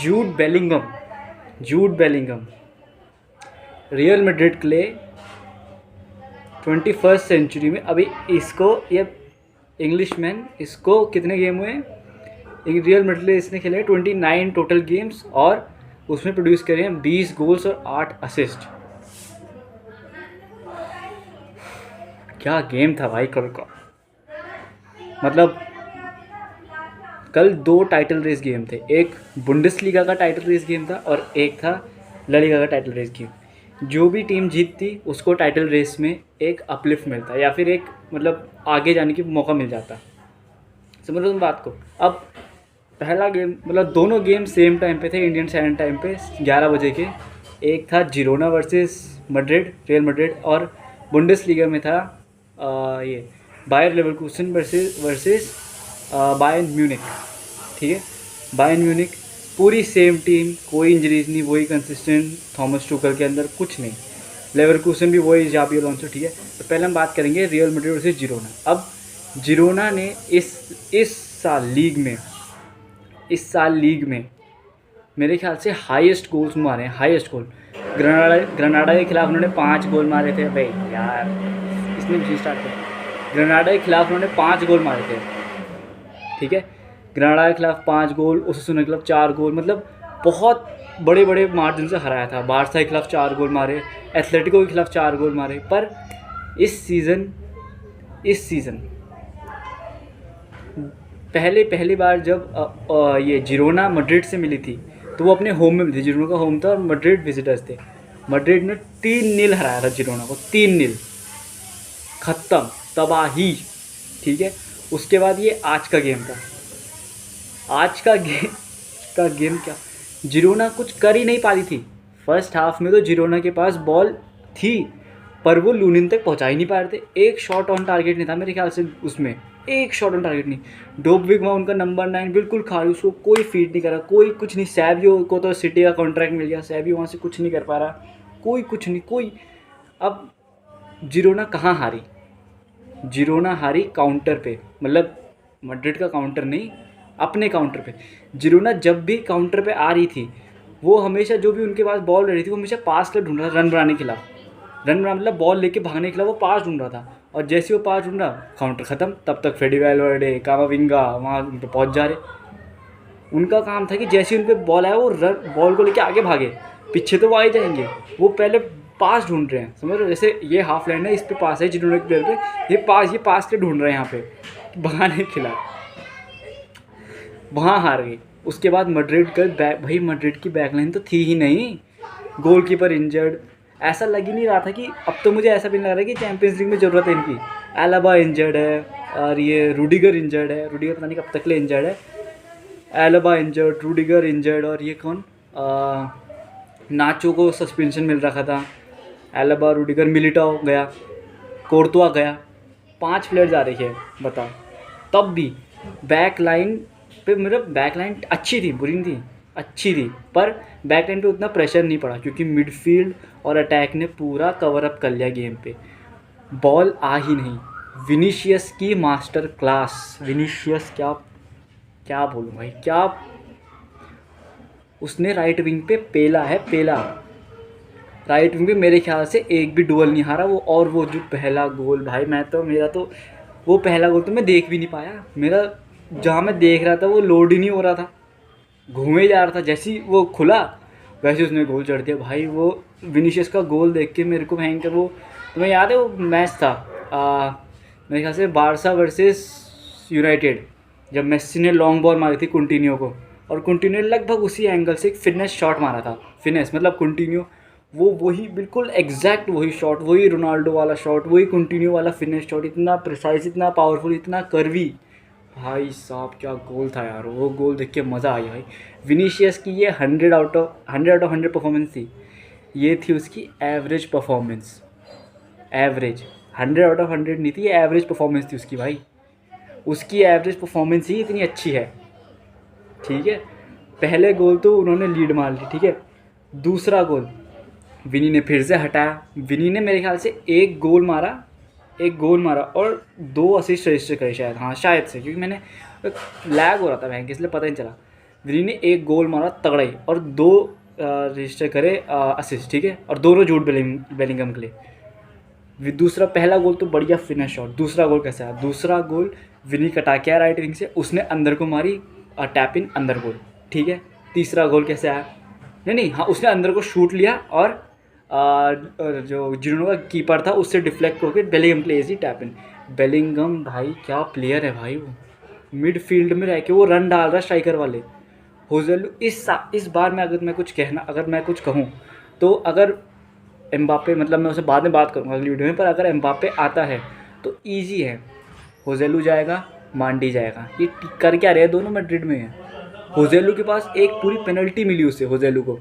Jude Bellingham real Madrid के लिए 21st century में अभी इसको ये इंग्लिशमैन इसको कितने गेम हुए रियल मैड्रिड इसने खेले 29 टोटल गेम्स और उसमें प्रोड्यूस करे हैं 20 गोल्स और 8 असिस्ट। क्या गेम था भाई कल का। मतलब कल 2 टाइटल रेस गेम थे, एक बुंडेसलीगा का टाइटल रेस गेम था और एक था ला लीगा का टाइटल रेस गेम। जो भी टीम जीतती उसको टाइटल रेस में एक अपलिफ्ट मिलता या फिर एक मतलब आगे जाने की मौका मिल जाता। समझ लो तुम बात को। अब पहला गेम मतलब दोनों गेम सेम टाइम पे थे, इंडियन स्टैंडर्ड टाइम पे 11 बजे के। एक था Girona versus Madrid, Real Madrid, और बुंडेसलीगा में था ये Bayer Leverkusen versus Bayern Munich. ठीक है, बायर्न म्यूनिख पूरी सेम टीम, कोई इंजरीज नहीं, वही कंसिस्टेंट थॉमस टुकल के अंदर कुछ नहीं। लेवरकुसन भी वही जाबी अलोंसो। ठीक है, तो पहले हम बात करेंगे रियल मैड्रिड वर्सेस जिरोना। अब जिरोना ने इस साल लीग में मेरे ख्याल से हाईएस्ट गोल्स मारे हैं, हाईएस्ट गोल। ग्रनाडा के खिलाफ उन्होंने 5 गोल मारे थे। भाई यार इसने भी स्टार्ट किया। ग्रनाडा के खिलाफ उन्होंने 5 गोल मारे थे। ठीक है, ग्रनाडा के खिलाफ 5 गोल, ओसासुना के खिलाफ 4 गोल, मतलब बहुत बड़े बड़े मार्जिन से हराया था। बार्सा के खिलाफ 4 गोल मारे, एथलेटिको के खिलाफ 4 गोल मारे। पर इस सीज़न पहली बार जब ये जिरोना मैड्रिड से मिली थी तो वो अपने होम में मिली थी। जिरोना का होम था और मैड्रिड विजिटर्स थे। मैड्रिड ने 3-0 हराया था जिरोना को, 3-0। ख़त्म, तबाही। ठीक है, उसके बाद ये आज का गेम था। आज का गेम क्या, जिरोना कुछ कर ही नहीं पा रही थी। फर्स्ट हाफ में तो जिरोना के पास बॉल थी पर वो लूनिन तक पहुंचा ही नहीं पा रहे थे। एक शॉट ऑन टारगेट नहीं था मेरे ख्याल से, उसमें एक शॉट ऑन टारगेट नहीं। डोबविक वहाँ उनका नंबर 9 बिल्कुल खाली, उसको कोई फीड नहीं करा, कोई कुछ नहीं। सैवियो को तो सिटी का कॉन्ट्रैक्ट मिल गया, सैवियो वहाँ से कुछ नहीं कर पा रहा, कोई कुछ नहीं, कोई। अब जिरोना कहाँ हारी? जिरोना हारी काउंटर पे, मतलब मैड्रिड का काउंटर नहीं, अपने काउंटर पे। जिरोना जब भी काउंटर पे आ रही थी वो हमेशा जो भी उनके पास बॉल रही थी वो हमेशा पास का ढूंढ रहा था, रन बनाने के खिलाफ। रन बना मतलब बॉल लेके भागने के खिलाफ वो पास ढूंढ रहा था। और जैसे वो पास ढूंढ रहा, काउंटर ख़त्म। तब तक फेडी वैलवर्डे, कामाविंगा वहाँ उन पर पहुँच जा रहे। उनका काम था कि जैसे उन पर बॉल आया वो बॉल को लेके आगे भागे, पीछे तो वो आ ही जाएंगे। वो पहले पास ढूंढ रहे हैं, समझ रहे हो? जैसे ये हाफ लाइन है, इस पे पास है जिन्होंने प्लेयर पे, ये पास के ढूंढ रहे हैं यहाँ पे भगाने के खिलाफ। वहाँ हार गई। उसके बाद मैड्रिड भाई मैड्रिड की बैकलाइन तो थी ही नहीं, गोलकीपर इंजर्ड। ऐसा लग ही नहीं रहा था कि अब तो मुझे ऐसा भी लग रहा है कि चैंपियंस लीग में ज़रूरत है इनकी। एलाबा इंजर्ड है और ये रूडिगर इंजर्ड है, रूडिगर पता नहीं कब तक ले इंजर्ड है। एलाबा इंजर्ड, रूडिगर इंजर्ड, और ये कौन, नाचो को सस्पेंशन मिल रखा था। एलाबा, रूडिगर, मिलिटाओ गया, कोर्तुआ गया, 5 प्लेयर्स आ रही है बताओ। तब भी बैक लाइन पे मतलब बैक लाइन अच्छी थी, बुरी नहीं थी, अच्छी थी, पर बैक लाइन पे उतना प्रेशर नहीं पड़ा क्योंकि मिडफील्ड और अटैक ने पूरा कवर अप कर लिया गेम पे। बॉल आ ही नहीं। विनीशियस की मास्टर क्लास, विनीशियस क्या बोलूँ भाई, क्या उसने राइट विंग पे पेला है, पेला राइट विंग पे मेरे ख्याल से एक भी डुअल नहीं हारा वो। और वो जो पहला गोल भाई, मेरा तो वो पहला गोल तो मैं देख भी नहीं पाया। मेरा जहाँ मैं देख रहा था वो लोड ही नहीं हो रहा था, घूमे जा रहा था। जैसे ही वो खुला वैसे उसने गोल चढ़ दिया भाई। वो विनीशियस का गोल देख के मेरे को भयंकर, वो तुम्हें याद है वो मैच था मेरे ख्याल से बारसा वर्सेस यूनाइटेड, जब मेस्सी ने लॉन्ग बॉल मारी थी कुंटिन्यो को, और कुंटिन्यो ने लगभग उसी एंगल से एक फिटनेस शॉट मारा था। फिटनेस मतलब कुंटिन्यो वो वही बिल्कुल एग्जैक्ट वही शॉट, वही रोनाल्डो वाला शॉट, वही कुंटिन्यो वाला फिटनेस शॉट, इतना प्रिसाइज, इतना पावरफुल, इतना कर्वी। भाई साहब क्या गोल था यार, वो गोल देख के मज़ा आया भाई। विनीशियस की ये 100 आउट ऑफ 100 परफॉर्मेंस थी। ये थी उसकी average performance, average 100 out of 100 नहीं थी, एवरेज परफॉर्मेंस थी उसकी भाई। उसकी एवरेज परफॉर्मेंस ही इतनी अच्छी है। ठीक है, पहले गोल तो उन्होंने लीड मार ली, ठीक है। दूसरा गोल विनी ने फिर से हटाया। विनी ने मेरे ख्याल से एक गोल मारा और 2 असिस्ट रजिस्टर करे शायद, हाँ शायद से, क्योंकि मैंने लैग हो रहा था बैंक इसलिए पता नहीं चला। विनी ने एक गोल मारा तगड़ा ही और 2 रजिस्टर करे असिस्ट, ठीक है, और दोनों जूड बेलिंगम के लिए। दूसरा पहला गोल तो बढ़िया फिनिश शॉट, दूसरा गोल कैसा है, दूसरा गोल विनी कटा के आया राइट विंग से, उसने अंदर को मारी टैप इन अंदर गोल, ठीक है। तीसरा गोल कैसे आया, नहीं हाँ, उसने अंदर को शूट लिया और जो जिरोना का कीपर था उससे डिफ्लेक्ट होकर बेलिंगम के लिए ऐसी टैप इन। बेलिंगम भाई क्या प्लेयर है भाई, वो मिडफील्ड में रह के वो रन डाल रहा है स्ट्राइकर वाले। होजेलू इस बार में अगर मैं कुछ कहूँ तो अगर एम्बापे, मतलब मैं उसे बाद में बात करूँगा अगली वीडियो में, पर अगर एम्बापे आता है तो ईजी है, होजेलू जाएगा, मांडी जाएगा, ये कर क्या रहे दोनों मैड्रिड में है। होजेलू के पास एक पूरी पेनल्टी मिली उससे, होजेलू को,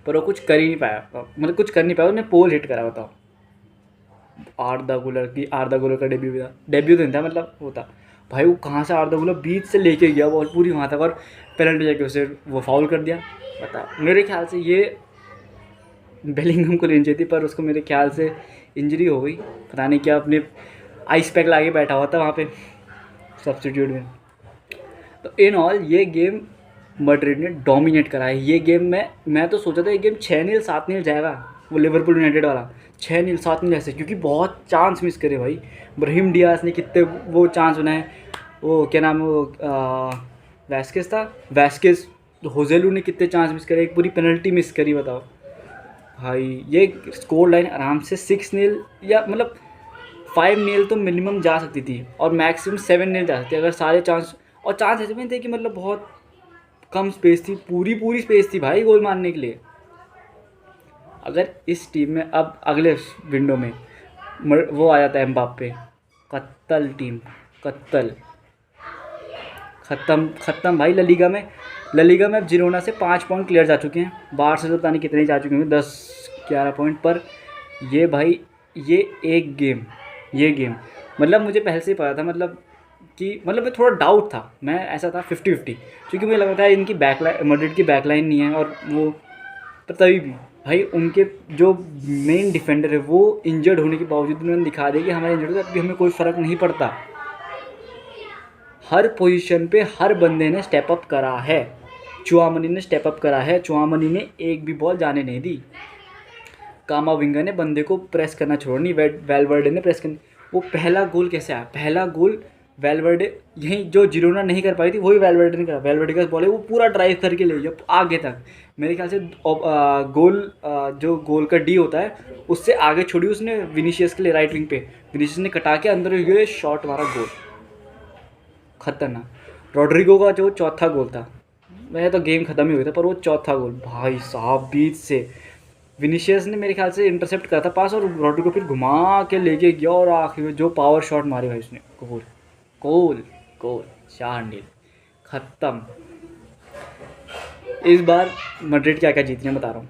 पर वो कुछ कर ही नहीं पाया, मतलब कुछ कर नहीं पाया, उसने पोल हिट करा। बताओ, आर्दा गुलर का डेब्यू तो नहीं था, मतलब होता भाई, वो कहाँ से आर्दा गुलर बीच से लेके गया बॉल पूरी वहाँ तक और पेनल्टी जाके उसे वो फाउल कर दिया। बता, मेरे ख्याल से ये बेलिंगम को लेनी चाहिए थी, पर उसको मेरे ख्याल से इंजरी हो गई, पता नहीं क्या, अपने आइस पैक लाके बैठा हुआ था वहाँ पे सब्स्टिट्यूट में। तो इन ऑल ये गेम मैड्रिड ने डोमिनेट करा है। ये गेम में मैं तो सोचा था ये गेम 6-0 7-0 जाएगा, वो लिवरपूल यूनाइटेड वाला 6-0 7-0 ऐसे, क्योंकि बहुत चांस मिस करे भाई। ब्राहिम डियास ने कितने वो चांस बनाए, वो क्या नाम, वो वैस्केस था, वैस्केस, होजेलू ने कितने चांस मिस करे, एक पूरी पेनल्टी मिस करी। बताओ भाई, ये स्कोर लाइन आराम से 6-0 या मतलब 5-0 तो मिनिमम जा सकती थी और मैक्सिमम 7-0 जा सकती थी अगर सारे चांस, और चांस ऐसे भी थे कि मतलब बहुत कम स्पेस थी, पूरी स्पेस थी भाई गोल मारने के लिए। अगर इस टीम में अब अगले विंडो में वो आ जाता है एम्बाप्पे, कत्तल टीम, कत्तल, ख़त्म भाई। ला लीगा में अब जिरोना से 5 पॉइंट क्लियर जा चुके हैं, बाहर से तो पता नहीं कितने जा चुके हैं, 10-11 पॉइंट पर। ये भाई ये गेम मतलब मुझे पहले से ही पता था, मतलब कि मैं थोड़ा डाउट था, मैं ऐसा था 50-50, क्योंकि मुझे लगा था इनकी बैकलाइन, मैड्रिड की बैकलाइन नहीं है, और वो पर तभी भी भाई उनके जो मेन डिफेंडर है वो इंजर्ड होने के बावजूद उन्होंने दिखा दिया कि हमारे इंजर्ड अभी हमें कोई फ़र्क नहीं पड़ता। हर पोजीशन पे हर बंदे ने स्टेप अप करा है, चुआमनी ने स्टेप अप करा है, चुआमनी ने एक भी बॉल जाने नहीं दी, कामाविंगा ने बंदे को प्रेस करना छोड़ा नहीं, वेलवर्डे ने प्रेस करनी। वो पहला गोल कैसे आया, पहला गोल वेलवर्डे, यहीं जो जिरोना नहीं कर पाई थी वही वेलवर्डे ने करा, वेलवर्डे का बॉल है वो पूरा ड्राइव करके ले गया आगे तक, मेरे ख्याल से गोल जो गोल का डी होता है उससे आगे छोड़ी उसने विनीशियस के लिए राइट विंग पे, विनीशियस ने कटा के अंदर हुए शॉट मारा, गोल खतरनाक। रॉड्रिगो का जो चौथा गोल था, वह तो गेम ख़त्म ही हुआ था, पर वो चौथा गोल भाई साहब बीच से विनीशियस ने मेरे ख्याल से इंटरसेप्ट करा था पास, और रॉड्रिगो फिर घुमा के लेके गया और आखिर में जो पावर शॉट मारे भाई उसने, गोल 4-0 ख़त्म। इस बार मैड्रिड क्या क्या जीत रही है बता रहा हूँ,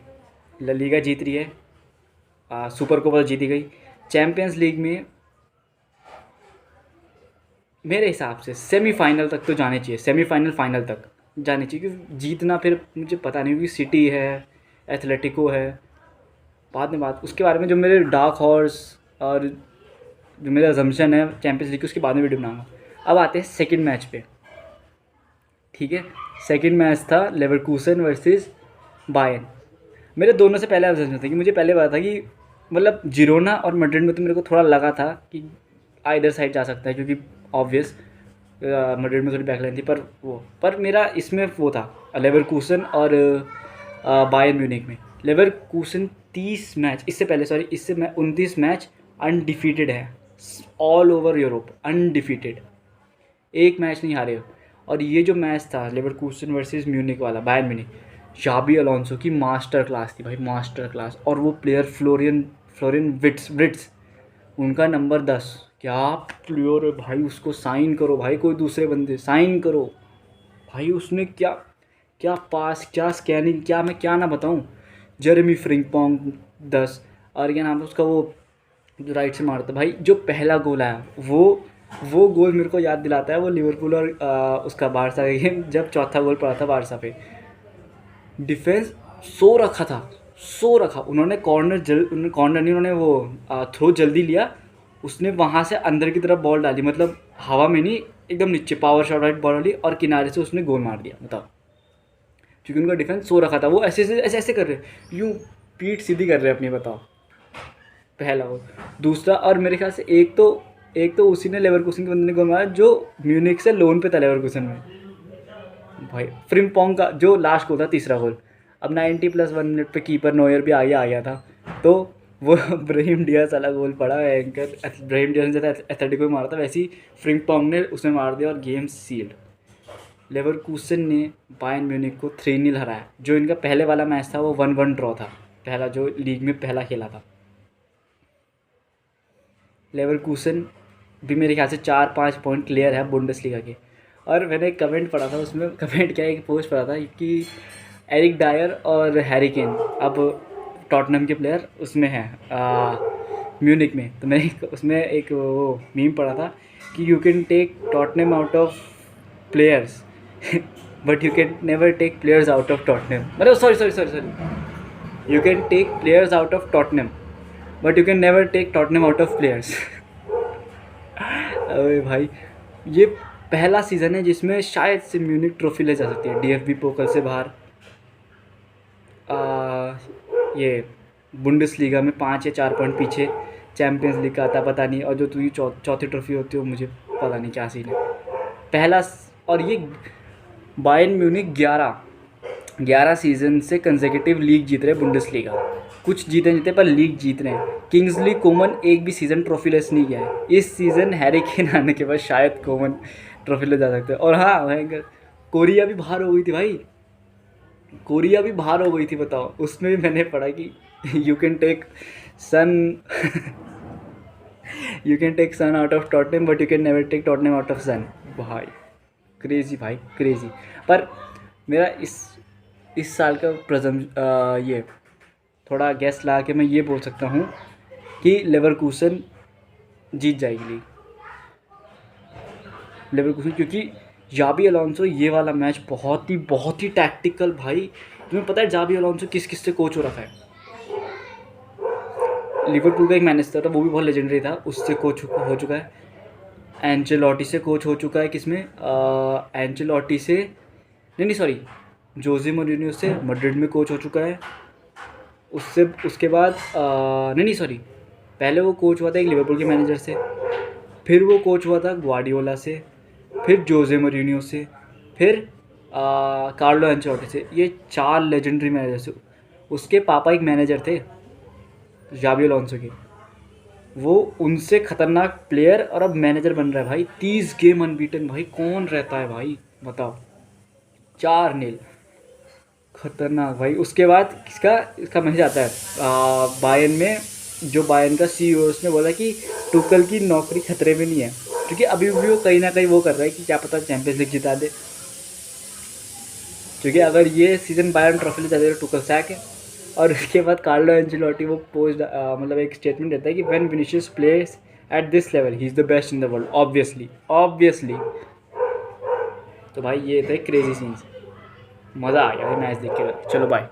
ला लीगा जीत रही है, सुपर कोपा जीती गई, चैम्पियंस लीग में मेरे हिसाब से सेमीफाइनल तक तो जाने चाहिए, सेमीफाइनल फाइनल तक जाने चाहिए, क्योंकि जीतना फिर मुझे पता नहीं, क्योंकि सिटी है, एथलेटिको है, बाद में बात उसके बारे में, जो मेरे डार्क हॉर्स और जो मेरा अजम्पशन है चैम्पियंस लीग की, उसके बाद में वीडियो बनाऊंगा। अब आते हैं सेकंड मैच पे, ठीक है। सेकंड मैच था लेवरकूसन वर्सेस बायर्न। मेरे दोनों से पहले अजम्पशन था कि मुझे पहले पता था कि मतलब जिरोना और मैड्रिड में तो मेरे को थोड़ा लगा था कि आइदर साइड जा सकता है, क्योंकि ऑब्वियस मैड्रिड में थोड़ी बैकलाइन थी, पर मेरा इसमें वो था लेवरकूसन और बायर्न म्यूनिख में। लेवरकूसन 30 मैच इससे 29 मैच अनडिफीटेड है, ऑल ओवर यूरोप अनडिफीटेड, एक मैच नहीं हारे हो। और ये जो मैच था लेवरकूसन वर्सेस म्यूनिख वाला, बायर्न म्यूनिख, शाबी अलोंसो की मास्टर क्लास थी भाई, मास्टर क्लास। और वो प्लेयर फ्लोरियन विट्स उनका नंबर 10, क्या प्लेयर है भाई, उसको साइन करो भाई, कोई दूसरे बंदे साइन करो भाई। उसने क्या पास, क्या स्कैनिंग, मैं क्या ना बताऊँ। जेरेमी फ्रिंगपोंग 10, और क्या नाम है उसका, वो जो राइट से मारता भाई, जो पहला गोल आया वो गोल मेरे को याद दिलाता है वो लिवरपूल और उसका बारसा का गेम, जब चौथा गोल पड़ा था बारसा पे। डिफेंस सो रखा उन्होंने कॉर्नर नहीं, उन्होंने वो थ्रो जल्दी लिया, उसने वहाँ से अंदर की तरफ बॉल डाली, मतलब हवा में नहीं, एकदम नीचे पावर शॉट राइट बॉल डाली और किनारे से उसने गोल मार दिया। बताओ क्योंकि उनका डिफेंस सो रखा था, वो ऐसे ऐसे ऐसे कर रहे, यूँ पीठ सीधी कर रहे अपनी, बताओ। पहला वो, दूसरा, और मेरे ख्याल से एक तो उसी ने लेवरकुसन के बंदे ने गोल मारा जो म्यूनिक से लोन पे था लेवरकुसन में भाई, फ्रिम्पोंग का जो लास्ट गोल था, तीसरा गोल। अब 90+1 मिनट पे कीपर नोयर भी आगे आ गया था, तो वो ब्राहिम डियाज वाला गोल पड़ा एंकर, ब्राहिम डियाज ने जैसे एथलेटिको में मारा था वैसे ही फ्रिम्पोंग ने उसमें मार दिया और गेम सील्ड। लेवरकुसन ने बायर्न म्यूनिक को 3-0 हराया। जो इनका पहले वाला मैच था वो 1-1 ड्रॉ था, पहला जो लीग में पहला खेला था। लेवरकुसन भी मेरे ख्याल से 4-5 पॉइंट क्लियर है बुंडेसलीगा के। और मैंने एक कमेंट पढ़ा था, उसमें कमेंट क्या, एक पोस्ट पढ़ा था कि एरिक डायर और हैरी केन अब टॉटनहम के प्लेयर उसमें हैं म्यूनिक में। तो मैंने उसमें एक वो मीम पढ़ा था कि you can take Tottenham out of players but you can never take players out of Tottenham, मतलब sorry, you can take players out of Tottenham but you can never take Tottenham out of players. अरे भाई, ये पहला season है जिसमें शायद से Munich trophy ले जा सकती है डीएफबी पोकल से बाहर। ये बुंडेसलीगा में 5 या 4 पॉइंट पीछे, चैम्पियंस लीग का आता पता नहीं, और जो तुझी चौथी ट्रॉफी होती है वो मुझे पता नहीं क्या सीन है पहला। और ये बायर्न म्यूनिक 11 सीज़न से कंसेक्यूटिव लीग जीत रहे बुंडेसलीगा। कुछ जीते पर लीग जीत रहे हैं। किंग्सली कोमन एक भी सीज़न ट्रॉफी लेस नहीं किया है। इस सीज़न हैरी केन आने के बाद शायद कोमन ट्रॉफी ले जा सकते हैं। और हाँ भयंकर, कोरिया भी बाहर हो गई थी भाई, कोरिया भी बाहर हो गई थी, बताओ। उसमें भी मैंने पढ़ा कि you can take Son out of Tottenham but you can never take Tottenham out of Son. भाई क्रेजी, भाई क्रेजी। पर मेरा इस साल का ये थोड़ा गैस ला के मैं ये बोल सकता हूँ कि लेवरकुसन जीत जाएगी लीग। लेवरकुसन, क्योंकि जाबी अलोंसो ये वाला मैच बहुत ही टैक्टिकल, भाई तुम्हें पता है जाबी अलोंसो किस से कोच हो रखा है। लिवरपूल का एक मैनेजर था, वो भी बहुत लेजेंडरी था, उससे कोच हो चुका है। एंचेलोटी से कोच हो चुका है, किसमें एंचेलोटी से नहीं सॉरी, जोजे मोरिन्यो से मैड्रिड में कोच हो चुका है। उसके बाद पहले वो कोच हुआ था एक लिवरपूल के मैनेजर से, फिर वो कोच हुआ था ग्वार्डियोला से, फिर जोजे मोरिन्यो से, फिर कार्लो एंचेलोटी से। ये 4 लेजेंडरी मैनेजर से। उसके पापा एक मैनेजर थे जाबी अलोंसो के, वो उनसे खतरनाक प्लेयर और अब मैनेजर बन रहा है भाई। 30 गेम अनबीटन, भाई कौन रहता है भाई, बताओ। 4-0 खतरनाक भाई। उसके बाद इसका मैसेज आता है बायर्न में, जो बायर्न का CEO उसने बोला कि टुकल की नौकरी खतरे में नहीं है, क्योंकि अभी भी वो कहीं ना कहीं वो कर रहा है कि क्या पता चैंपियंस लीग जिता दे। क्योंकि अगर ये सीज़न बायर्न ट्रॉफी ले जाते तो टुकल सैक है। और उसके बाद कार्लो एंचेलोटी वो पोस्ट मतलब एक स्टेटमेंट देता है कि when Vinicius place at this level he is the best in the world, obviously. तो भाई ये थे क्रेजी सीन्स, मज़ा आ गया भाई मैच देख के। चलो बाय।